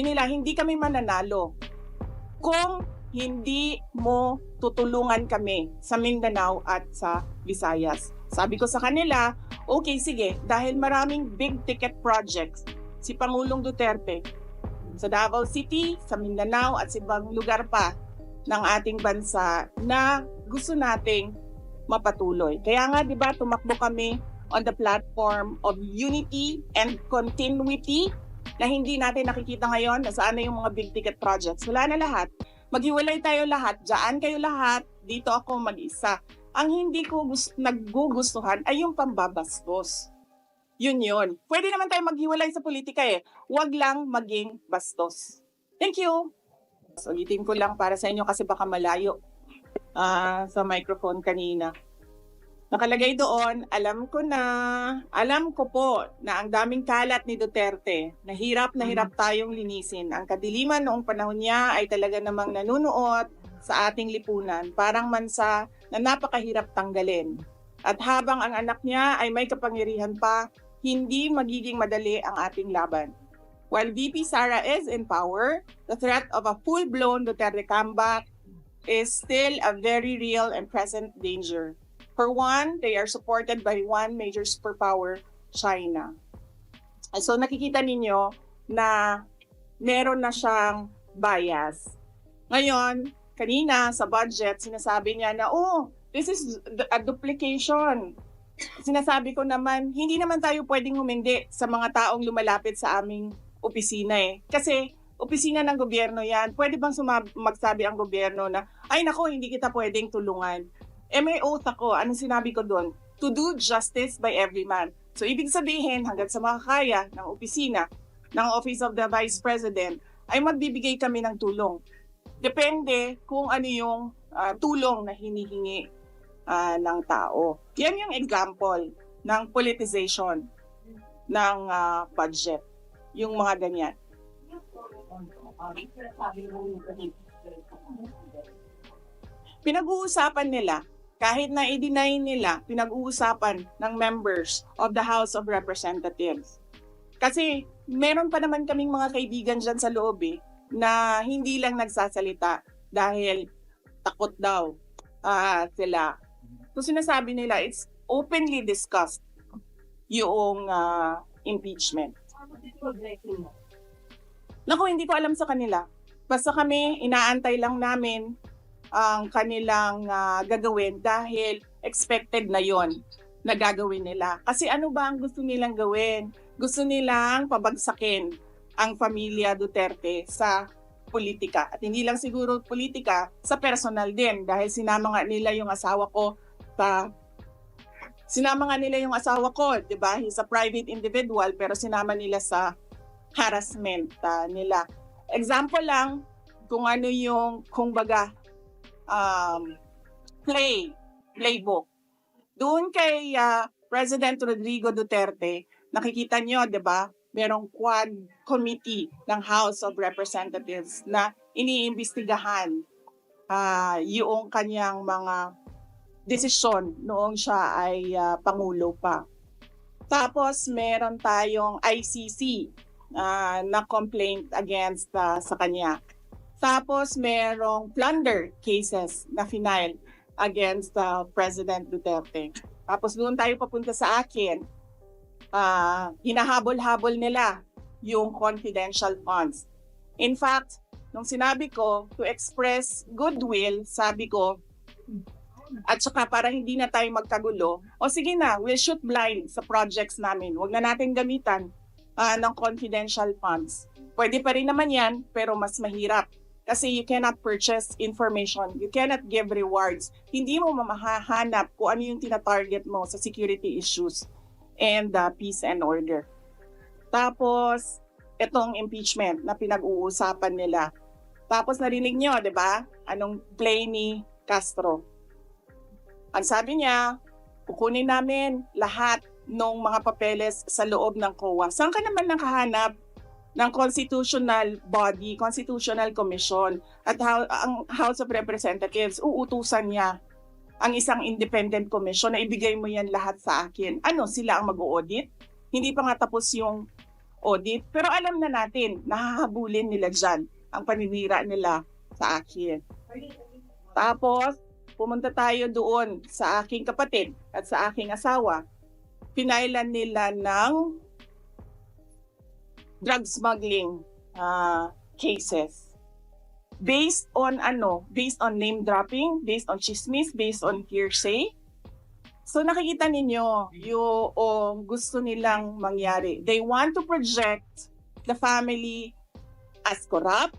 nila, hindi kami mananalo kung hindi mo tutulungan kami sa Mindanao at sa Visayas. Sabi ko sa kanila, okay, sige, dahil maraming big ticket projects si Pangulong Duterte sa Davao City, sa Mindanao at sa ibang lugar pa ng ating bansa na gusto nating mapatuloy. Kaya nga, di ba, tumakbo kami on the platform of unity and continuity na hindi natin nakikita ngayon na saan na yung mga big ticket projects. Wala na lahat. Maghiwalay tayo lahat. Diyan kayo lahat. Dito ako mag-isa. Ang hindi ko nagugustuhan ay yung pambabastos. Yun. Pwede naman tayo maghiwalay sa politika eh. Huwag lang maging bastos. Thank you. So, ulitin ko lang para sa inyo kasi baka malayo sa microphone kanina. Nakalagay doon, alam ko po na ang daming kalat ni Duterte. Nahirap tayong linisin. Ang kadiliman noong panahon niya ay talaga namang nanunuot sa ating lipunan. Parang mansa na napakahirap tanggalin. At habang ang anak niya ay may kapangyarihan pa, hindi magiging madali ang ating laban. While VP Sara is in power, the threat of a full-blown Duterte comeback is still a very real and present danger. For one, they are supported by one major superpower, China. So nakikita ninyo na meron na siyang bias. Ngayon, kanina sa budget, sinasabi niya na, this is a duplication. Sinasabi ko naman, hindi naman tayo pwedeng humindi sa mga taong lumalapit sa aming opisina eh. Kasi opisina ng gobyerno yan. Pwede bang magsabi ang gobyerno na, ay nako, hindi kita pwedeng tulungan. May oath ako. Anong sinabi ko doon? To do justice by every man. So, ibig sabihin, hanggang sa makakaya ng opisina, ng Office of the Vice President, ay magbibigay kami ng tulong. Depende kung ano yung tulong na hinihingi ng tao. Yan yung example ng politicization ng budget. Yung mga ganyan. Pinag-uusapan nila, kahit na i-deny nila, pinag-uusapan ng members of the House of Representatives. Kasi meron pa naman kaming mga kaibigan dyan sa loob na hindi lang nagsasalita dahil takot daw sila. So sinasabi nila, it's openly discussed yung impeachment. Naku, hindi ko alam sa kanila. Basta kami, inaantay lang namin ang kanilang gagawin dahil expected na yon na gagawin nila. Kasi ano ba ang gusto nilang gawin? Gusto nilang pabagsakin ang pamilya Duterte sa politika. At hindi lang siguro politika, sa personal din. Dahil sinama nga nila yung asawa ko, di ba? He's a private individual, pero sinama nila sa harassment nila. Example lang kung ano yung, playbook. Doon kay President Rodrigo Duterte, nakikita nyo, di ba? Merong Quad Committee ng House of Representatives na iniimbestigahan yung kanyang mga desisyon noong siya ay Pangulo pa. Tapos meron tayong ICC na complaint against sa kanya. Tapos merong plunder cases na final against President Duterte. Tapos doon tayo papunta sa akin. Hinahabol-habol nila yung confidential funds. In fact, nung sinabi ko to express goodwill, sabi ko, at saka para hindi na tayo magkagulo, sige na, we'll shoot blind sa projects namin. Huwag na natin gamitan ng confidential funds. Pwede pa rin naman yan, pero mas mahirap. Kasi you cannot purchase information. You cannot give rewards. Hindi mo mamahanap kung ano yung tinatarget mo sa security issues and peace and order. Tapos, itong impeachment na pinag-uusapan nila. Tapos narinig nyo, di ba? Anong play ni Castro? Ang sabi niya, kukunin namin lahat ng mga papeles sa loob ng COA. Saan ka naman nakahanap ng constitutional body, constitutional commission, at ang House of Representatives, uutusan niya ang isang independent commission na ibigay mo yan lahat sa akin. Ano, sila ang mag-audit? Hindi pa nga tapos yung audit. Pero alam na natin, nahahabulin nila dyan ang paninira nila sa akin. Tapos, pumunta tayo doon sa aking kapatid at sa aking asawa. Pinailan nila ng drug smuggling cases. Based on name dropping, based on chismis, based on hearsay. So nakikita ninyo yung gusto nilang mangyari. They want to project the family as corrupt,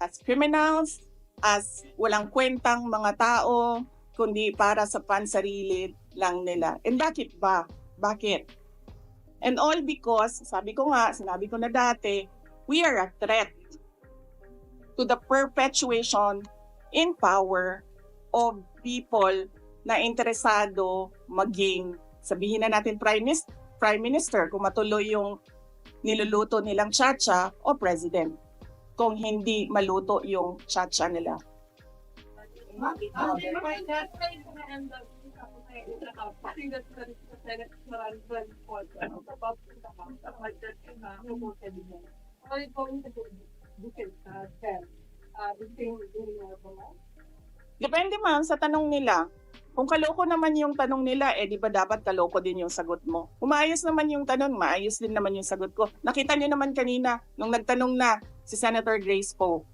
as criminals, as walang kwentang mga tao, kundi para sa pansarili lang nila. And bakit ba? Bakit? And all because, sinabi ko na dati, we are a threat to the perpetuation in power of people na interesado maging, sabihin na natin Prime Minister, kung matuloy yung niluluto nilang tsa-tsa, o President, kung hindi maluto yung tsa-tsa nila. Depende ma'am sa tanong nila. Kung kaloko naman yung tanong nila, di ba dapat kaloko din yung sagot mo? Kung maayos naman yung tanong, maayos din naman yung sagot ko. Nakita niyo naman kanina, nung nagtanong na si Senator Grace Poe,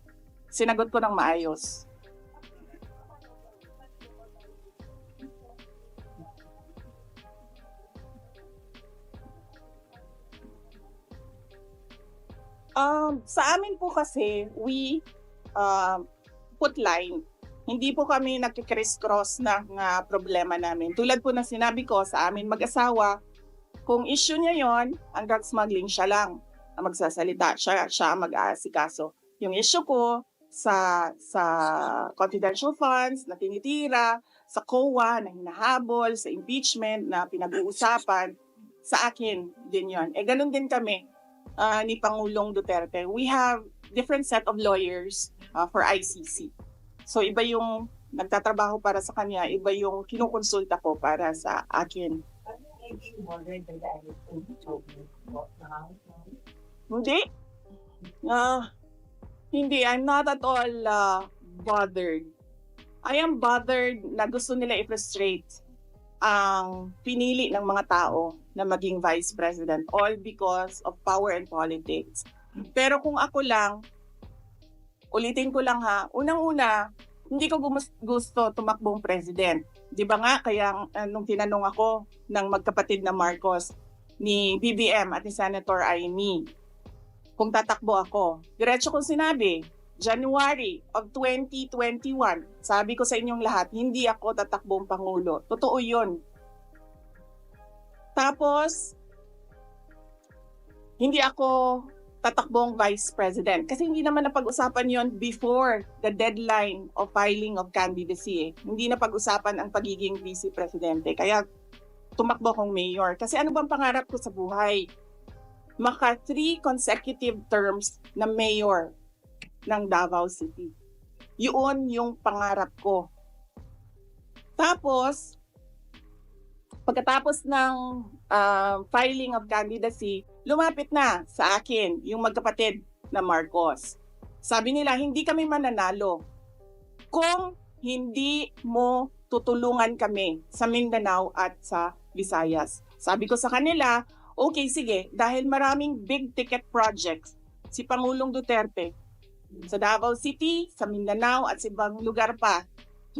sinagot ko ng maayos. Sa amin po kasi, we put line. Hindi po kami nagkikriss-cross ng problema namin. Tulad po na sinabi ko sa amin mag-asawa, kung issue niya yon, ang drug smuggling, siya lang ang magsasalita, siya mag-aasikaso. Yung issue ko sa confidential funds na tinitira, sa COA na hinahabol, sa impeachment na pinag-uusapan, sa akin din yon. Ganun din kami ni Pangulong Duterte. We have different set of lawyers for ICC. So iba yung nagtatrabaho para sa kanya, iba yung kinukonsulta ko para sa akin. Hindi. Hindi, I'm not at all bothered. I am bothered na gusto nila i-frustrate ang pinili ng mga tao na maging vice president, all because of power and politics. Pero kung ako lang, ulitin ko lang ha, unang-una, hindi ko gusto tumakbong president. Di ba nga, kaya nung tinanong ako ng magkapatid na Marcos, ni BBM at ni Senator Amy, kung tatakbo ako, diretso kong sinabi, January of 2021, sabi ko sa inyong lahat, hindi ako tatakbong Pangulo. Totoo yun. Tapos, hindi ako tatakbong Vice President. Kasi hindi naman napag-usapan yon before the deadline of filing of candidacy. Hindi napag-usapan ang pagiging Vice Presidente. Kaya tumakbo akong mayor. Kasi ano bang pangarap ko sa buhay? Maka 3 consecutive terms na mayor ng Davao City. Yun yung pangarap ko. Tapos, pagkatapos ng filing of candidacy, lumapit na sa akin yung magkapatid na Marcos. Sabi nila, hindi kami mananalo kung hindi mo tutulungan kami sa Mindanao at sa Visayas. Sabi ko sa kanila, okay, sige, dahil maraming big ticket projects si Pangulong Duterte sa Davao City, sa Mindanao at sa ibang lugar pa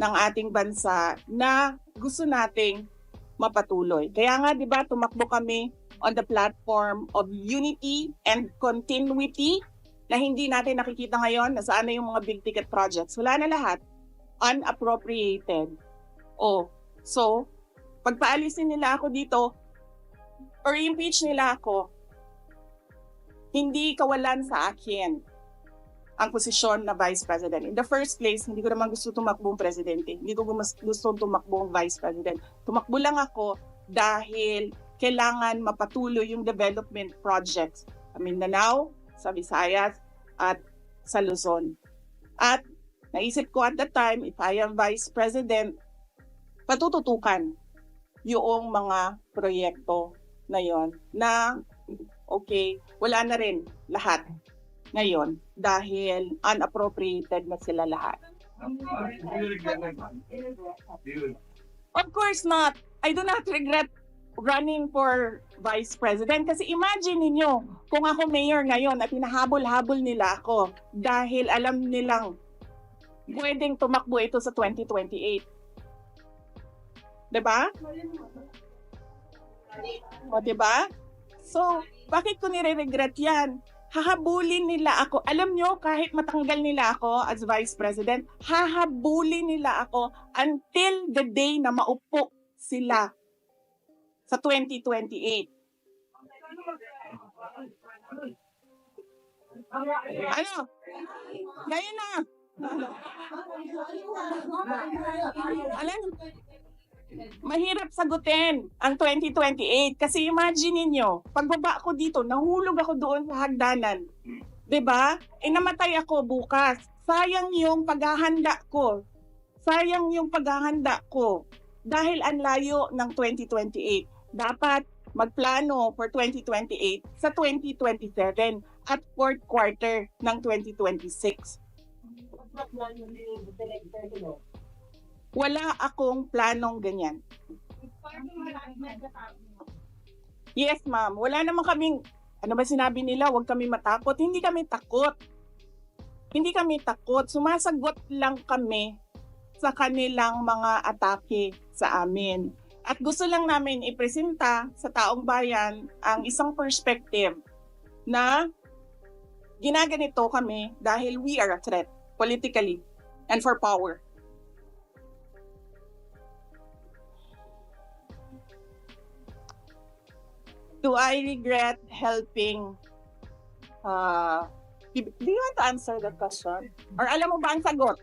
ng ating bansa na gusto nating mapatuloy. Kaya nga, di ba, tumakbo kami on the platform of unity and continuity na hindi natin nakikita ngayon na saan na yung mga big ticket projects. Wala na lahat. Unappropriated. So, pagpaalisin nila ako dito or impeach nila ako, hindi kawalan sa akin ang posisyon na Vice President. In the first place, hindi ko naman gusto tumakbong Presidente. Hindi ko gusto tumakbong Vice President. Tumakbo lang ako dahil kailangan mapatuloy yung development projects sa Mindanao, sa Visayas, at sa Luzon. At naisip ko at that time, if I am Vice President, patututukan yung mga proyekto na yon na okay, wala na rin lahat ngayon dahil unappropriated na sila lahat. Of course not. I do not regret running for vice president kasi imagine ninyo kung ako mayor ngayon at hinahabol-habol nila ako dahil alam nilang pwedeng tumakbo ito sa 2028. Diba? O diba? So, bakit ko nire-regret yan? Hahabulin nila ako. Alam nyo, kahit matanggal nila ako as vice president, hahabulin nila ako until the day na maupo sila sa 2028. Ano? Ngayon na. Alam, mahirap sagutin ang 2028 kasi imagine niyo, pagbaba ko dito, nahulog ako doon sa hagdanan. 'Di ba? Namatay ako bukas. Sayang yung paghahanda ko. Sayang yung paghahanda ko dahil ang layo ng 2028. Dapat magplano for 2028 sa 2027 at fourth quarter ng 2026. Wala akong planong ganyan. Yes, ma'am. Wala naman kaming, ano ba sinabi nila, huwag kami matakot. Hindi kami takot. Hindi kami takot. Sumasagot lang kami sa kanilang mga atake sa amin. At gusto lang namin ipresenta sa taong bayan ang isang perspective na ginaganito kami dahil we are a threat politically and for power. Do I regret helping? Do you want to answer that question? Or alam mo ba ang sagot?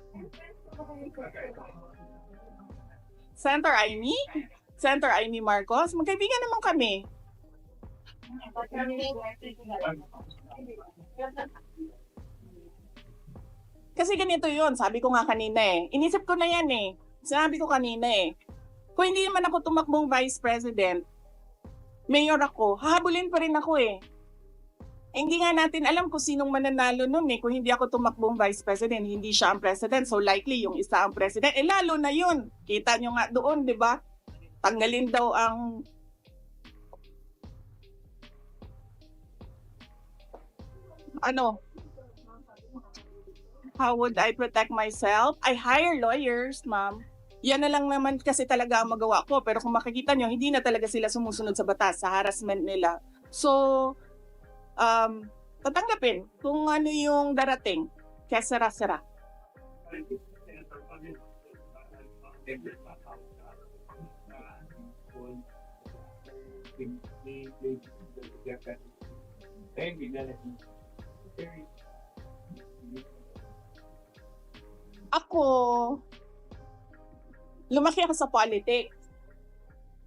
Senator Amy? Senator Amy Marcos? Magkaibigan naman kami. Kasi ganito yun, sabi ko nga kanina eh. Inisip ko na yan eh. Sinabi ko kanina eh. Kung hindi naman ako tumakbong vice president, mayor ako, hahabulin pa rin ako eh. Hindi nga natin alam kung sinong mananalo nun eh. Kung hindi ako tumakbong vice president, hindi siya ang president. So likely yung isa ang president. Lalo na yun. Kita nyo nga doon, di ba? Tanggalin daw ang ano? How would I protect myself? I hire lawyers, ma'am. Yan na lang naman kasi talaga ang magawa ko. Pero kung makikita nyo, hindi na talaga sila sumusunod sa batas, sa harassment nila. So, tatanggapin kung ano yung darating. Kaya sara-sara. Ako, lumaki ako sa politics.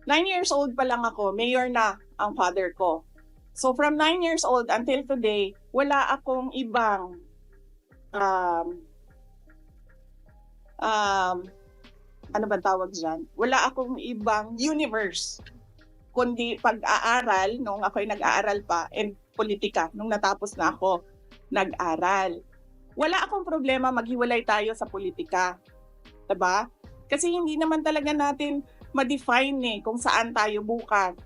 9 years old pa lang ako, mayor na ang father ko. So from 9 years old until today, wala akong ibang ano ba tawag dyan? Wala akong ibang universe kundi pag-aaral nung ako'y nag-aaral pa and politika nung natapos na ako nag-aral. Wala akong problema maghiwalay tayo sa politika. Diba? Kasi hindi naman talaga natin ma-define kung saan tayo bukas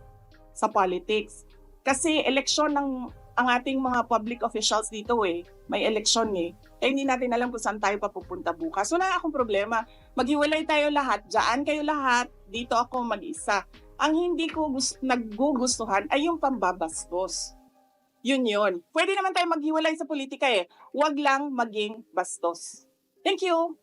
sa politics. Kasi eleksyon ng ang ating mga public officials dito may eleksyon hindi natin alam kung saan tayo papupunta bukas. Wala akong problema. Maghiwalay tayo lahat. Diyan kayo lahat. Dito ako mag-isa. Ang hindi ko nagugustuhan ay yung pambabastos. Yun. Pwede naman tayo maghiwalay sa politika Huwag lang maging bastos. Thank you.